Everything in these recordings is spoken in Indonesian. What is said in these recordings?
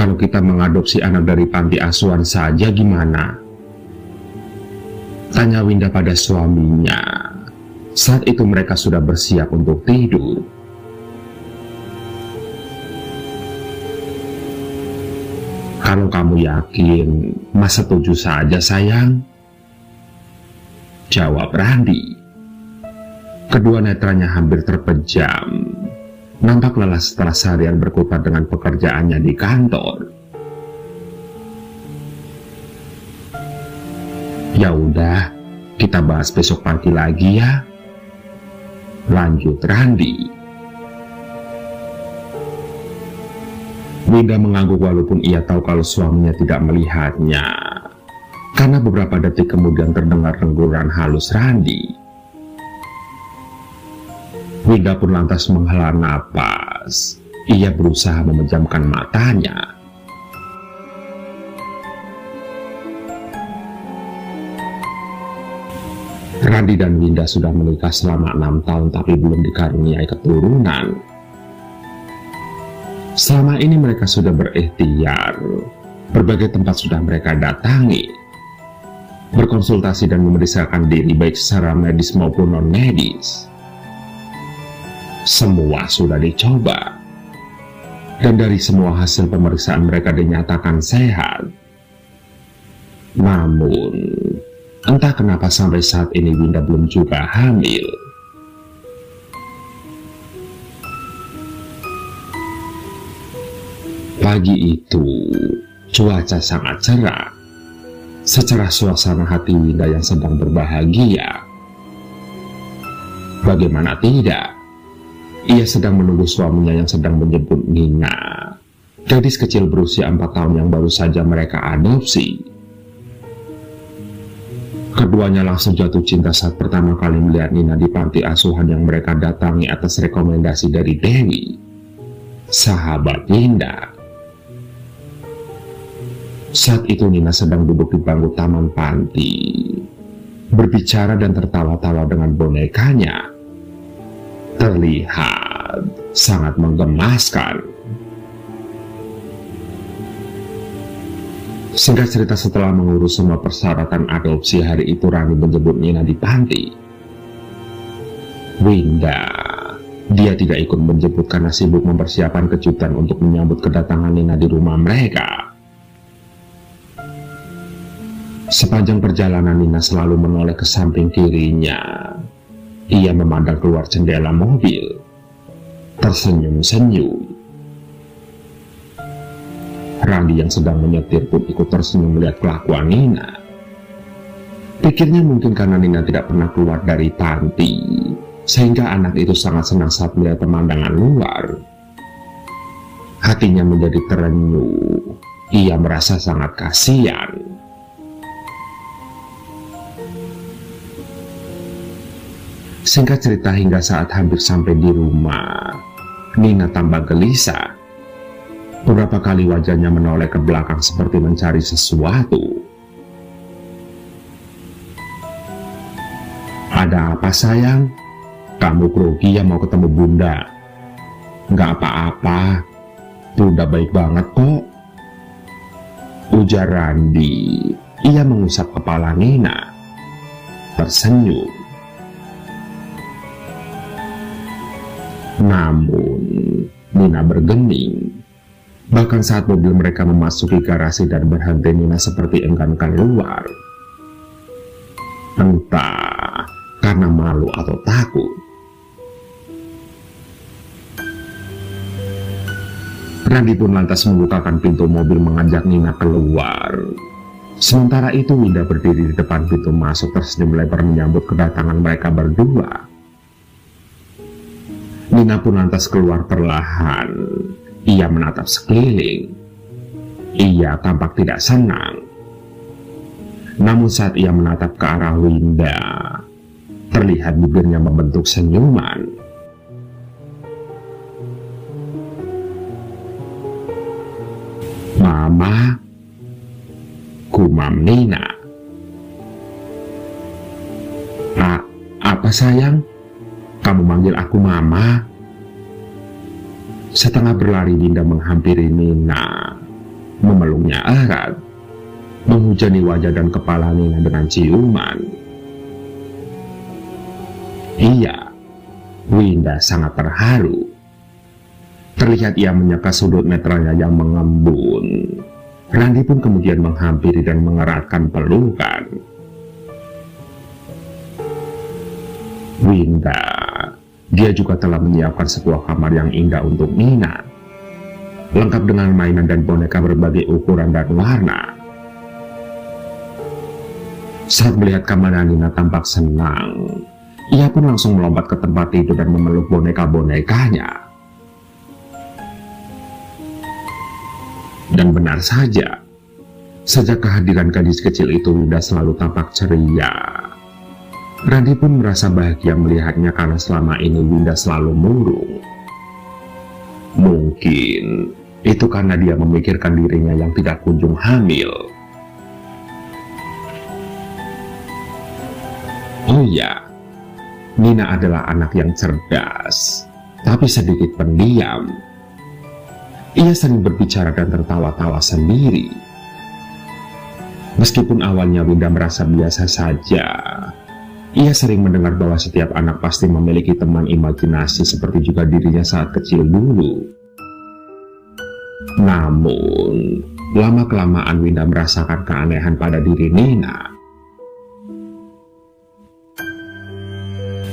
Kalau kita mengadopsi anak dari panti asuhan saja gimana? Tanya Winda pada suaminya. Saat itu mereka sudah bersiap untuk tidur. Kalau kamu yakin, Mas setuju saja sayang, jawab Randi. Kedua netranya hampir terpejam. Nampak lelah setelah seharian berkutat dengan pekerjaannya di kantor. Ya udah, kita bahas besok pagi lagi ya, lanjut Randi. Winda mengangguk walaupun ia tahu kalau suaminya tidak melihatnya. Karena beberapa detik kemudian terdengar rengguran halus Randi. Winda pun lantas menghela napas. Ia berusaha memejamkan matanya. Randi dan Winda sudah menikah selama 6 tahun tapi belum dikaruniai keturunan. Selama ini mereka sudah berikhtiar. Berbagai tempat sudah mereka datangi. Berkonsultasi dan memeriksakan diri baik secara medis maupun non-medis. Semua sudah dicoba. Dan dari semua hasil pemeriksaan mereka dinyatakan sehat. Namun, entah kenapa sampai saat ini Winda belum juga hamil. Pagi itu, cuaca sangat cerah. Secerah suasana hati Winda yang sedang berbahagia. Bagaimana tidak? Ia sedang menunggu suaminya yang sedang menjemput Nina, gadis kecil berusia 4 tahun yang baru saja mereka adopsi. Keduanya langsung jatuh cinta saat pertama kali melihat Nina di panti asuhan yang mereka datangi atas rekomendasi dari Dewi, sahabat Winda. Saat itu Nina sedang duduk di bangku taman panti, berbicara dan tertawa-tawa dengan bonekanya. Terlihat sangat menggemaskan. Singkat cerita, setelah mengurus semua persyaratan adopsi, hari itu Rani menjemput Nina di panti. Winda, dia tidak ikut menjemput karena sibuk mempersiapkan kejutan untuk menyambut kedatangan Nina di rumah mereka. Sepanjang perjalanan Nina selalu menoleh ke samping kirinya. Ia memandang keluar jendela mobil, tersenyum-senyum. Randi yang sedang menyetir pun ikut tersenyum melihat kelakuan Nina. Pikirnya mungkin karena Nina tidak pernah keluar dari panti, sehingga anak itu sangat senang saat melihat pemandangan luar. Hatinya menjadi terenyuh. Ia merasa sangat kasihan. Singkat cerita, hingga saat hampir sampai di rumah, Nina tambah gelisah. Beberapa kali wajahnya menoleh ke belakang seperti mencari sesuatu. Ada apa sayang? Kamu grogi ya mau ketemu bunda? Nggak apa-apa, bunda baik banget kok, ujar Randi. Ia mengusap kepala Nina, tersenyum. Namun, Nina bergeming. Bahkan saat mobil mereka memasuki garasi dan berhenti, Nina seperti enggan keluar. Entah karena malu atau takut. Randi pun lantas membukakan pintu mobil mengajak Nina keluar. Sementara itu Winda berdiri di depan pintu masuk tersenyum lebar menyambut kedatangan mereka berdua. Nina pun lantas keluar perlahan. Ia menatap sekeliling. Ia tampak tidak senang. Namun saat ia menatap ke arah Winda, terlihat bibirnya membentuk senyuman. Mama, gumam Nina. Apa sayang? Kamu manggil aku mama? Setengah berlari Winda menghampiri Nina. memeluknya erat, menghujani wajah dan kepala Nina dengan ciuman. Iya, Winda sangat terharu. Terlihat ia menyeka sudut netranya yang mengembun. Randi pun kemudian menghampiri dan mengeratkan pelukan. Winda, dia juga telah menyiapkan sebuah kamar yang indah untuk Nina, lengkap dengan mainan dan boneka berbagai ukuran dan warna. Saat melihat kamar Nina tampak senang, ia pun langsung melompat ke tempat tidur dan memeluk boneka-bonekanya. Dan benar saja, sejak kehadiran gadis kecil itu, Winda selalu tampak ceria. Randi pun merasa bahagia melihatnya karena selama ini Winda selalu murung. Mungkin itu karena dia memikirkan dirinya yang tidak kunjung hamil. Oh ya, Nina adalah anak yang cerdas, tapi sedikit pendiam. Ia sering berbicara dan tertawa-tawa sendiri. Meskipun awalnya Winda merasa biasa saja, ia sering mendengar bahwa setiap anak pasti memiliki teman imajinasi seperti juga dirinya saat kecil dulu. Namun, lama-kelamaan Winda merasakan keanehan pada diri Nina.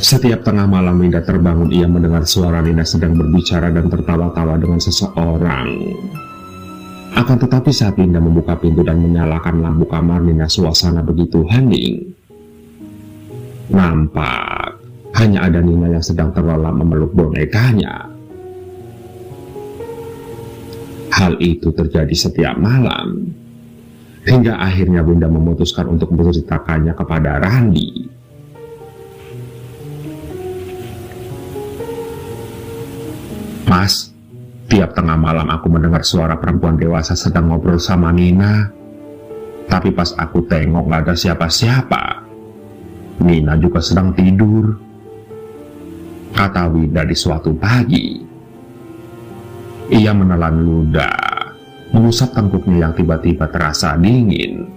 Setiap tengah malam Winda terbangun, ia mendengar suara Nina sedang berbicara dan tertawa-tawa dengan seseorang. Akan tetapi saat Winda membuka pintu dan menyalakan lampu kamar Nina, suasana begitu hening. Nampak hanya ada Nina yang sedang terlelap memeluk bonekanya. Hal itu terjadi setiap malam, hingga akhirnya Winda memutuskan untuk menceritakannya kepada Randi. Mas, tiap tengah malam aku mendengar suara perempuan dewasa sedang ngobrol sama Nina. Tapi pas aku tengok gak ada siapa-siapa. Nina juga sedang tidur, kata Winda di suatu pagi. Ia menelan ludah, mengusap tengkuknya yang tiba-tiba terasa dingin.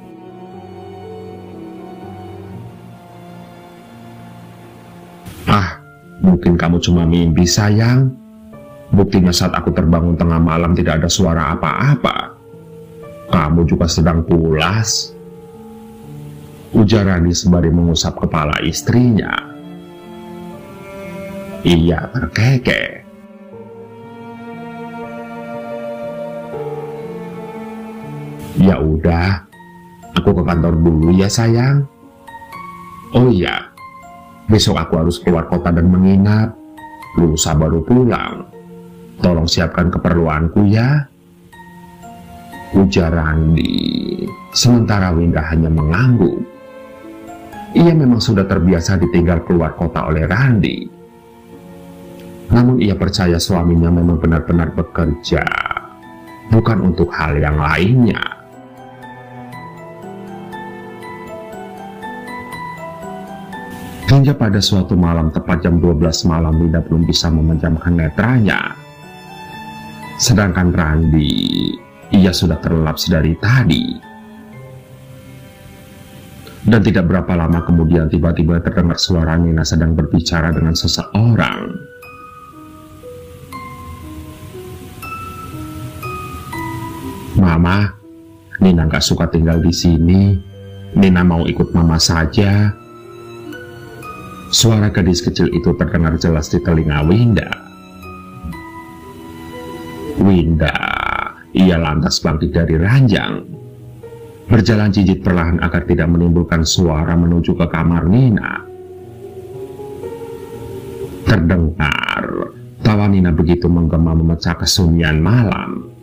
Ah, mungkin kamu cuma mimpi sayang. Buktinya saat aku terbangun tengah malam tidak ada suara apa-apa. Kamu juga sedang pulas, ujar Randi sembari mengusap kepala istrinya. Ia terkekeh. Ya udah, aku ke kantor dulu ya sayang. Oh iya, besok aku harus keluar kota dan menginap. Lusa baru pulang. Tolong siapkan keperluanku ya, ujar Randi. Sementara Winda hanya mengangguk. Ia memang sudah terbiasa ditinggal keluar kota oleh Randi. Namun ia percaya suaminya memang benar-benar bekerja, bukan untuk hal yang lainnya. Hingga pada suatu malam tepat jam 12 malam Winda belum bisa memejamkan netranya. Sedangkan Randi, ia sudah terlelap sedari tadi. Dan tidak berapa lama kemudian tiba-tiba terdengar suara Nina sedang berbicara dengan seseorang. Mama, Nina gak suka tinggal di sini. Nina mau ikut mama saja. Suara gadis kecil itu terdengar jelas di telinga Winda. Winda, ia lantas bangkit dari ranjang, berjalan jijik perlahan agar tidak menimbulkan suara menuju ke kamar Nina. Terdengar tawa Nina begitu menggema memecah kesunyian malam.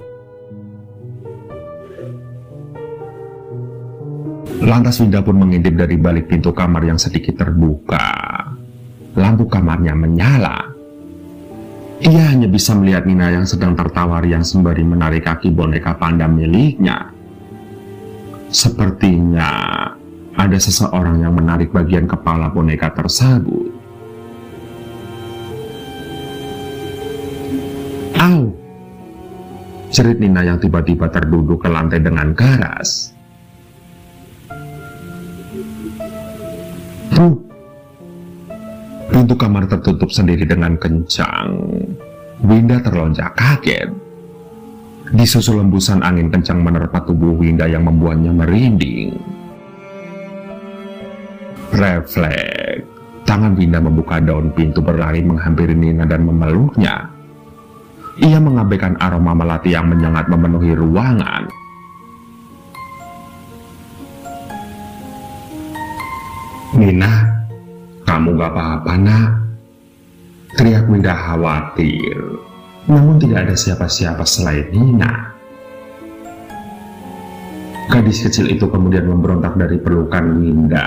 Lantas Winda pun mengintip dari balik pintu kamar yang sedikit terbuka. Lampu kamarnya menyala. Ia hanya bisa melihat Nina yang sedang tertawa riang sembari menarik kaki boneka panda miliknya. Sepertinya ada seseorang yang menarik bagian kepala boneka tersebut. Au! Jerit Nina yang tiba-tiba terduduk ke lantai dengan keras. Pintu kamar tertutup sendiri dengan kencang. Winda terlonjak kaget. Disusul hembusan angin kencang menerpa tubuh Winda yang membuatnya merinding. Refleks, tangan Winda membuka daun pintu, berlari menghampiri Nina dan memeluknya. Ia mengabaikan aroma melati yang menyengat memenuhi ruangan. "Nina, kamu gak apa-apa, nak?" teriak Winda khawatir. Namun tidak ada siapa-siapa selain Nina. Gadis kecil itu kemudian memberontak dari pelukan Winda.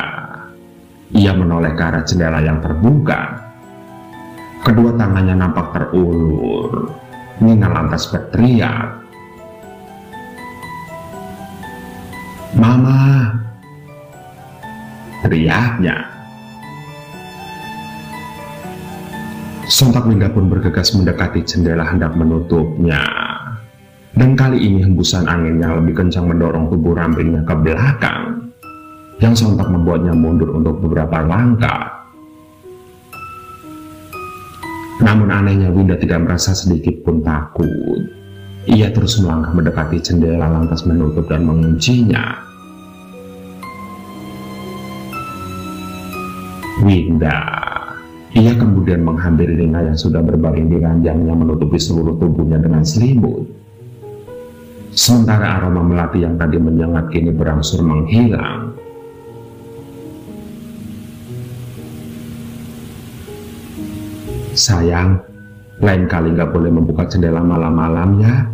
Ia menoleh ke arah jendela yang terbuka. Kedua tangannya nampak terulur. Nina lantas berteriak, "Mama!" teriaknya. Sontak Winda pun bergegas mendekati jendela hendak menutupnya. Dan kali ini hembusan angin yang lebih kencang mendorong tubuh rampingnya ke belakang, yang sontak membuatnya mundur untuk beberapa langkah. Namun anehnya Winda tidak merasa sedikit pun takut. Ia terus melangkah mendekati jendela lantas menutup dan menguncinya. Winda, ia kemudian menghampiri Nina yang sudah berbaring di ranjangnya menutupi seluruh tubuhnya dengan selimut. Sementara aroma melati yang tadi menyengat kini berangsur menghilang. "Sayang, lain kali nggak boleh membuka jendela malam-malam ya.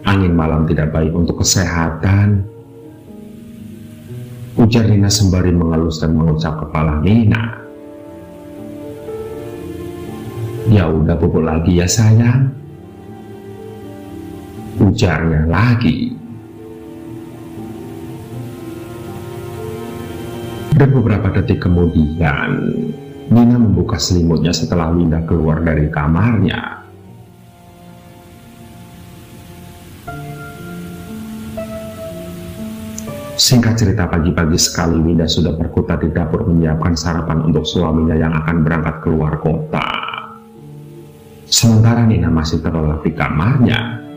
Angin malam tidak baik untuk kesehatan," ujar Nina sembari mengelus dan mengucap kepala Nina. "Ya udah, pupuk lagi ya sayang," ujarnya lagi. Dan beberapa detik kemudian Nina membuka selimutnya setelah Winda keluar dari kamarnya. Singkat cerita, pagi-pagi sekali Winda sudah berkutat di dapur menyiapkan sarapan untuk suaminya yang akan berangkat keluar kota. Sementara Nina masih terlelap di kamarnya.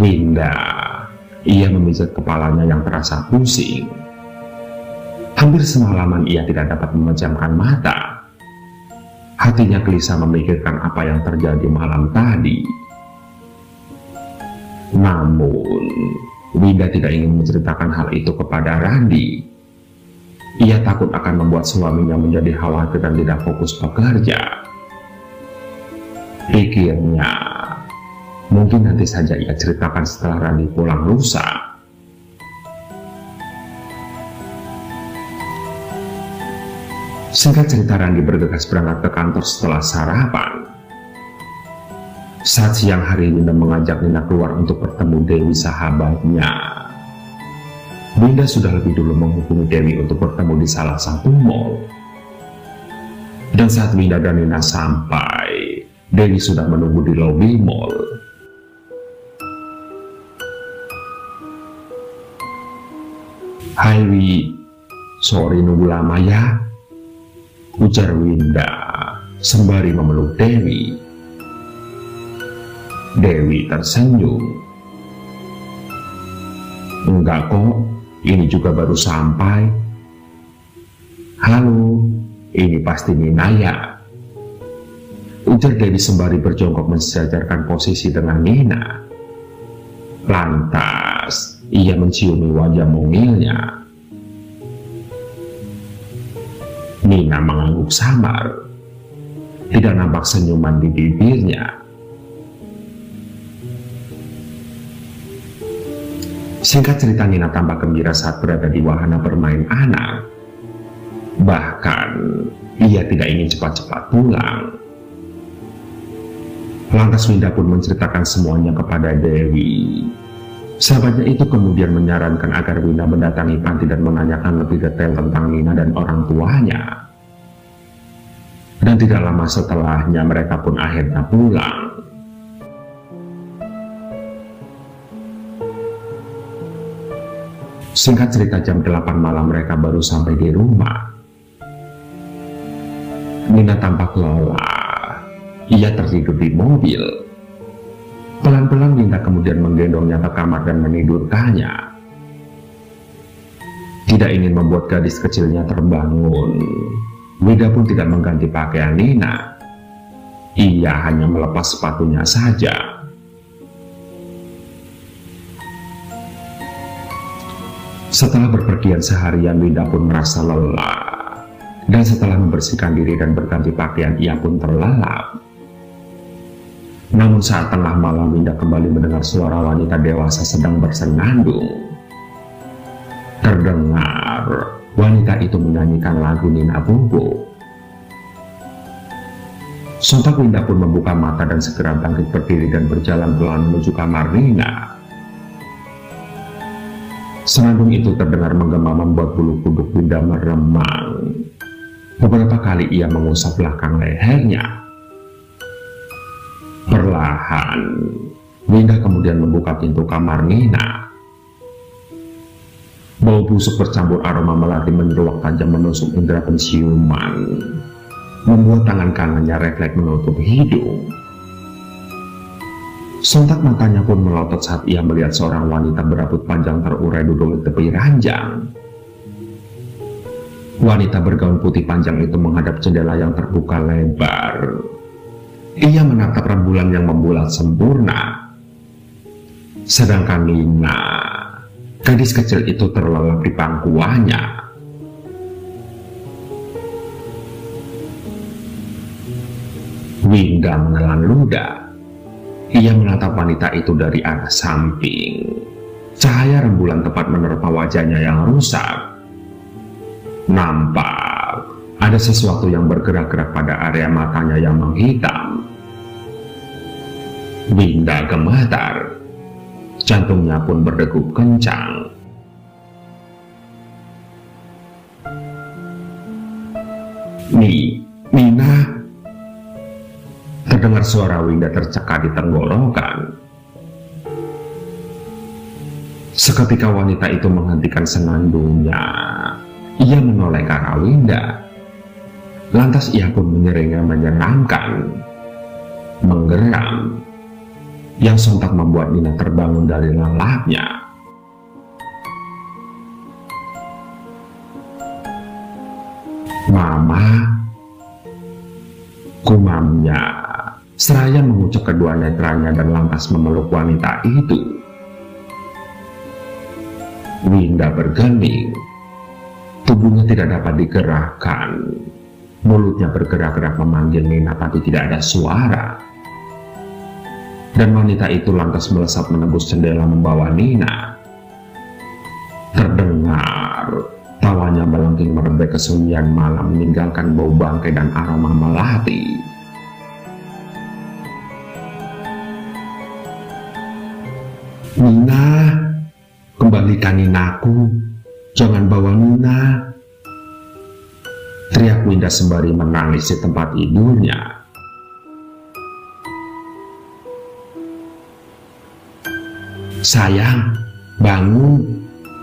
Winda, ia memijat kepalanya yang terasa pusing. Hampir semalaman ia tidak dapat memejamkan mata. Hatinya gelisah memikirkan apa yang terjadi malam tadi. Namun Winda tidak ingin menceritakan hal itu kepada Randi. Ia takut akan membuat suaminya menjadi khawatir dan tidak fokus bekerja. Pikirnya, mungkin nanti saja ia ceritakan setelah Randi pulang lusa. Singkat cerita, Randi bergegas berangkat ke kantor setelah sarapan. Saat siang hari, Winda mengajak Nina keluar untuk bertemu Dewi, sahabatnya. Winda sudah lebih dulu menghubungi Dewi untuk bertemu di salah satu mall. Dan saat Winda dan Nina sampai, Dewi sudah menunggu di lobi mall. "Hai Wi, sorry nunggu lama ya," ujar Winda sembari memeluk Dewi. Dewi tersenyum. "Enggak kok, ini juga baru sampai." "Halo, ini pasti Nina ya?" ujar Dewi sembari berjongkok mensejajarkan posisi dengan Nina. Lantas ia menciumi wajah mungilnya. Nina mengangguk samar. Tidak nampak senyuman di bibirnya. Singkat cerita, Nina tampak gembira saat berada di wahana bermain anak. Bahkan ia tidak ingin cepat-cepat pulang. Lantas Winda pun menceritakan semuanya kepada Dewi. Sahabatnya itu kemudian menyarankan agar Winda mendatangi panti dan menanyakan lebih detail tentang Nina dan orang tuanya. Dan tidak lama setelahnya mereka pun akhirnya pulang. Singkat cerita, jam 8 malam mereka baru sampai di rumah. Nina tampak lelah. Ia tertidur di mobil. Pelan-pelan Winda kemudian menggendongnya ke kamar dan menidurkannya. Tidak ingin membuat gadis kecilnya terbangun, Winda pun tidak mengganti pakaian Nina. Ia hanya melepas sepatunya saja. Setelah berpergian seharian, Winda pun merasa lelah. Dan setelah membersihkan diri dan berganti pakaian, ia pun terlelap. Namun saat tengah malam, Winda kembali mendengar suara wanita dewasa sedang bersenandung. Terdengar wanita itu menyanyikan lagu Nina Bobo. Sontak Winda pun membuka mata dan segera bangkit berdiri dan berjalan pelan menuju kamar Nina. Senandung itu terdengar menggema membuat bulu kuduk Winda meremang. Beberapa kali ia mengusap belakang lehernya. Perlahan, Winda kemudian membuka pintu kamar Nina. Bau busuk bercampur aroma melati menyeruak tajam menusuk indera penciuman, membuat tangan kanannya refleks menutup hidung. Sontak matanya pun melotot saat ia melihat seorang wanita berambut panjang terurai duduk di tepi ranjang. Wanita bergaun putih panjang itu menghadap jendela yang terbuka lebar. Ia menatap rembulan yang membulat sempurna. Sedangkan Nina, gadis kecil itu terlelap di pangkuannya. Winda menelan ludah. Ia menatap wanita itu dari arah samping. Cahaya rembulan tepat menerpa wajahnya yang rusak. Nampak ada sesuatu yang bergerak-gerak pada area matanya yang menghitam. Winda gemetar. Jantungnya pun berdegup kencang. Nina. Terdengar suara Winda tercekat di tenggorokan. Seketika wanita itu menghentikan senandungnya. Ia menoleh ke arah Winda. Lantas ia pun menyeringnya menyenangkan, menggeram, yang sontak membuat Nina terbangun dari lelapnya. "Mama," gumamnya. Seraya mengucap kedua netranya dan lantas memeluk wanita itu. Winda bergeming. Tubuhnya tidak dapat digerakkan. Mulutnya bergerak-gerak memanggil Nina tapi tidak ada suara. Dan wanita itu lantas melesat menembus jendela membawa Nina. Terdengar tawanya melengking merebek kesunyian malam meninggalkan bau bangkai dan aroma melati. "Nina, kembalikan Ninaku, jangan bawa Nina," teriak Winda sembari menangis di tempat tidurnya. "Sayang, bangun,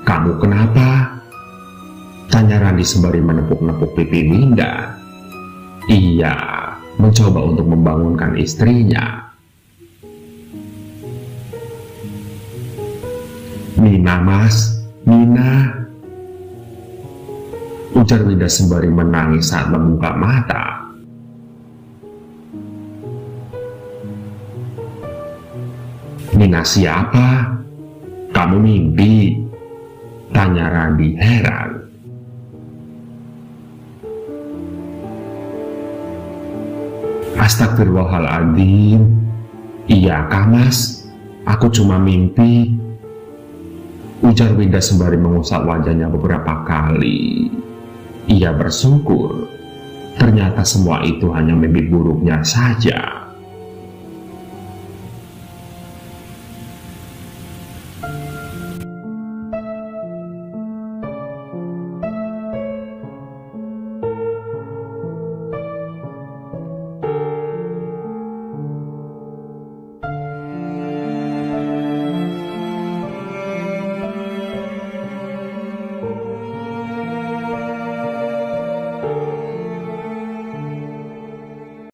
kamu kenapa?" tanya Randi sembari menepuk-nepuk pipi Winda. Ia mencoba untuk membangunkan istrinya. "Nina, Mas, Nina," ujar Winda sembari menangis saat membuka mata. "Nina siapa? Kamu mimpi?" tanya Randi heran. "Astagfirullahaladzim, iyakah Mas? Aku cuma mimpi," ujar Winda sembari mengusap wajahnya beberapa kali. Ia bersyukur, ternyata semua itu hanya mimpi buruknya saja.